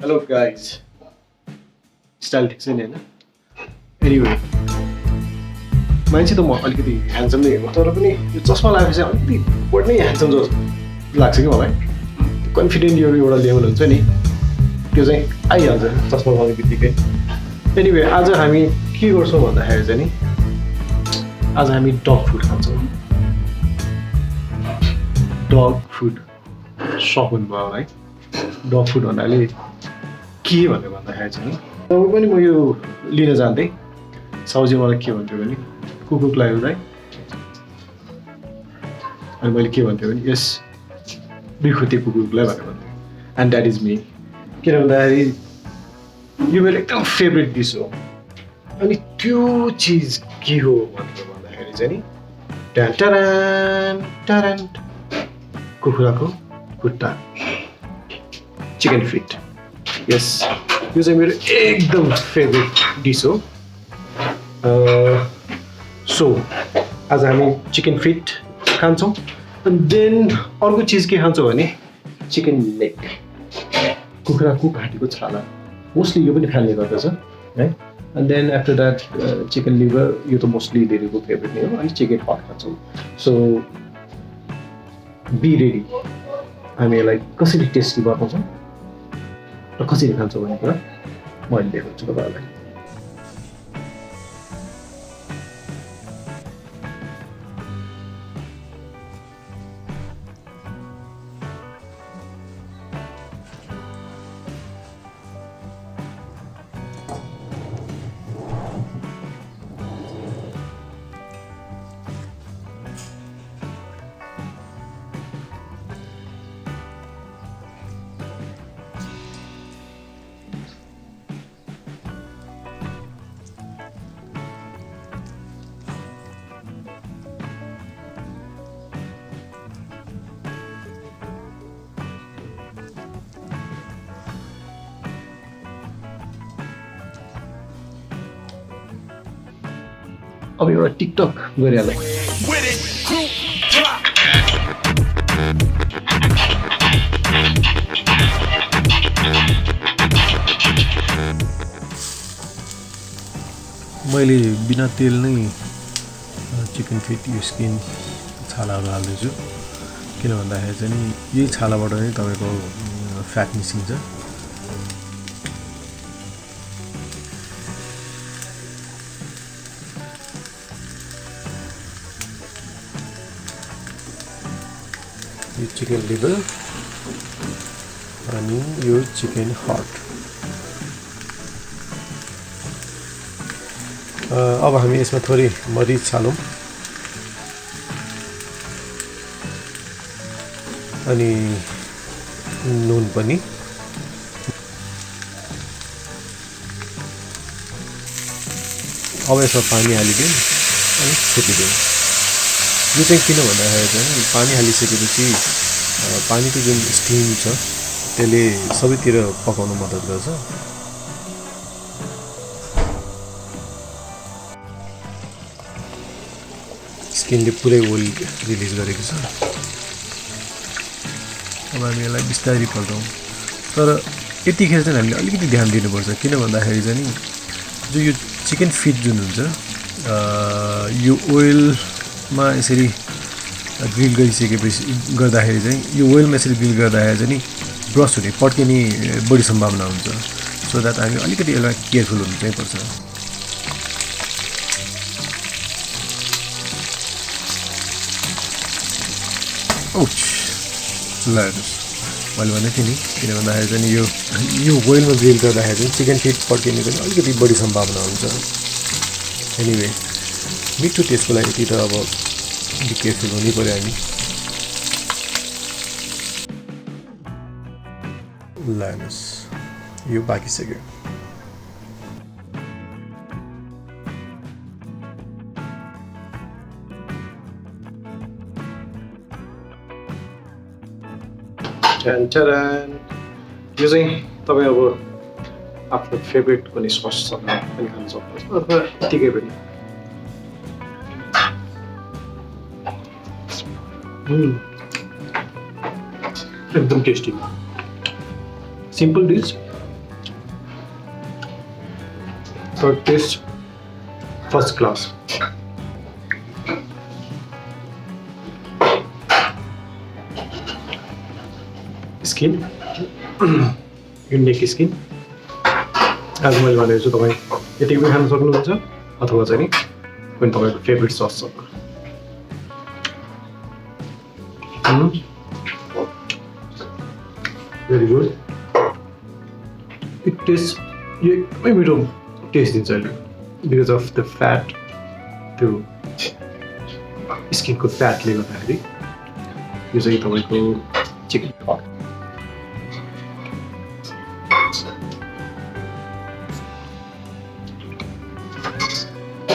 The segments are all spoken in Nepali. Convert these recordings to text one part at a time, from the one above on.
Hello guys. Style ठिक छैन हैन? Anyway, मान्छे त म अलिकति ह्यान्डसम नै हेर्नु तर पनि यो चस्मा लगाएपछि अलिकति बढी नै ह्यान्डसम जस्तो लाग्छ कि मलाई. कन्फिडेन्ट यो एउटा लेभल हुन्छ नि त्यो चाहिँ आइहाल्छ चस्मा लगाउने बित्तिकै. एनिवे आज हामी के गर्छौँ भन्दाखेरि चाहिँ नि आज हामी डग फुड खान्छौँ. डग फुड सक हुनुभयो होला है. डग फुड भन्नाले के भनेर भन्दाखेरि चाहिँ नि अब पनि म यो लिन जान्थेँ. साउजी मलाई के भन्थ्यो भने कुकुरलाई हुँदै अनि मैले के भन्थेँ भने यस दुई खुट्टे कुकुरलाई भनेर भन्थेँ. And that is me. किन भन्दाखेरि यो मेरो एकदम फेभरेट डिस हो. अनि त्यो चिज के हो भनेर भन्दाखेरि चाहिँ नि ट्यान ट्यान कुखुराको खुट्टा चिकन फिट. यस यो चाहिँ मेरो एकदम फेभरेट डिस हो. सो आज हामी चिकन फिट खान्छौँ. अनि देन अर्को चिज के खान्छौँ भने चिकन लेग. कुखुराको घाँटीको छाला मोस्टली यो पनि खाने गर्दछ है. And then after that chicken liver यो त मोस्टली धेरैको फेभरेट नै हो. अनि चिकन हट खान्छौँ. So be ready. हामी यसलाई कसरी टेस्टी बनाउँछौँ र कसरी खान्छौँ भन्ने कुरा म अहिले देखाउँछु तपाईँहरूलाई. अब एउटा टिकटक गरिहाल्छ. मैले बिना तेल नै चिकन फिट यो स्किन छालाहरू हाल्दैछु. किन भन्दाखेरि चाहिँ नि यही छालाबाट नै तपाईँको फ्याट निस्किन्छ. यो चिकन लिभर अनि यो चिकन हार्ट. अब हामी यसमा थोरै मरिच हालौँ अनि नुन पनि. अब यसमा पानी हालिदिउँ अनि छुटिदिउँ. यो चाहिँ किन भन्दाखेरि चाहिँ पानी हालिसकेपछि पानीको जुन स्टिम छ त्यसले सबैतिर पकाउन मद्दत गर्छ. स्किनले पुरै ओइल रिलिज गरेको छ. अब हामी यसलाई बिस्तारै पल्टाउँ. तर यतिखेर चाहिँ हामीले अलिकति ध्यान दिनुपर्छ. किन भन्दाखेरि चाहिँ नि जो यो चिकन फिट जुन हुन्छ यो ओइलमा यसरी ग्रिल गरिसकेपछि गर्दाखेरि चाहिँ यो ओइलमा यसरी ग्रिल गर्दाखेरि चाहिँ नि ब्रस हुने पड्किने बढी सम्भावना हुन्छ. सो द्याट हामी अलिकति यसलाई केयरफुल हुनु चाहिँ पर्छ. ओच ल हेर्नुहोस् मैले भनेको थिएँ नि. किन भन्दाखेरि चाहिँ यो ओइलमा ग्रिल गर्दाखेरि चाहिँ चिकन फिट पड्किने पनि अलिकति बढी सम्भावना हुन्छ. एनिवे मिठो टेस्टको लागि यति त अब केयरफुल हुनै पऱ्यो हामी. ल हेर्नुहोस् यो पाकिसक्यो. यो चाहिँ तपाईँ अब आफ्नो फेभरेट कुनै सससँग पनि खान सक्नुहुन्छ अथवा यतिकै पनि. एकदम टेस्टी. सिम्पल डिस तर टेस्ट फर्स्ट क्लास. स्किन इन्डियाको स्किन आज मैले भनेको छु तपाईँ यतिकै पनि खान सक्नुहुन्छ अथवा चाहिँ नि कुनै तपाईँको फेभरेट सससँग. Very good. इट टेस्ट यो एकदमै मिठो टेस्ट दिन्छ अहिले बिकज अफ द फ्याट. त्यो स्किनको फ्याटले गर्दाखेरि यो चाहिँ तपाईँको चिकन.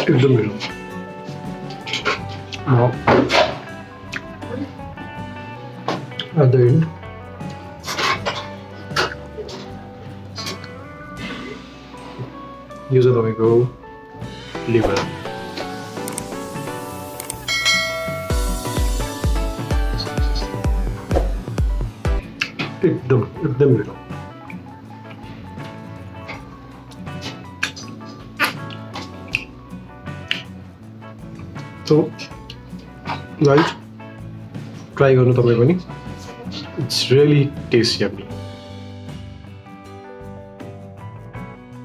एकदम मिठो. At the end, यो चाहिँ तपाईँको लिभर. एकदम मिठो. So, guys, try गर्नु तपाईँ पनि. It's really tasty.